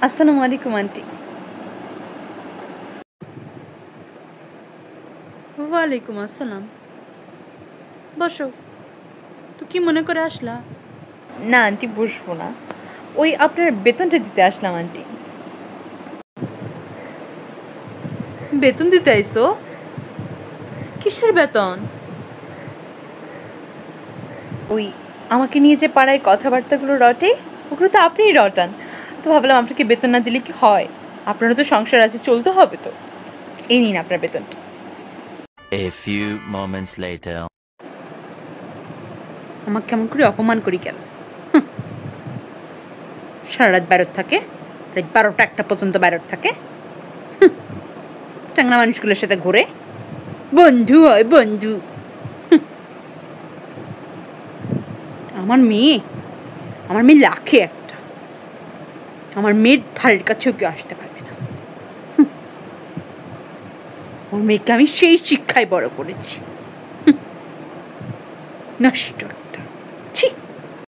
আসসালামু আলাইকুম আন্টি। ওয়ালাইকুম আসসালাম। বসো। তো কি মনে করে আসলা? না আন্টি, বসবো না, ওই আপনার বেতনটা দিতে আসলাম আন্টি। বেতন দিতে আইসো? কিসের বেতন? ওই আমাকে নিয়ে যে পাড়ায় কথাবার্তাগুলো রটে, ওগুলো তো আপনিই রটান। তো ভাবলাম আপনাকে বেতন না দিলে কি হয়, আপনারও তো সংসার আছে, চলতে হবে তো। এই নিন আপনার বেতনটা। A few moments later. আমাকে কেমন করে অপমান করি কেন? সারা রাত বাইরত থাকে, রাত 12টা-1টা পর্যন্ত বাইরত থাকে, চাংলা মানুষগুলোর সাথে ঘুরে, বন্ধু হয় বন্ধু। আমার মেয়ে লাখে একটা, আমার মেয়ের ধারের কাছেও কেউ আসতে পারবে না। আমার মেয়েকে আমি সেই শিক্ষায় বড় করেছি, নষ্ট।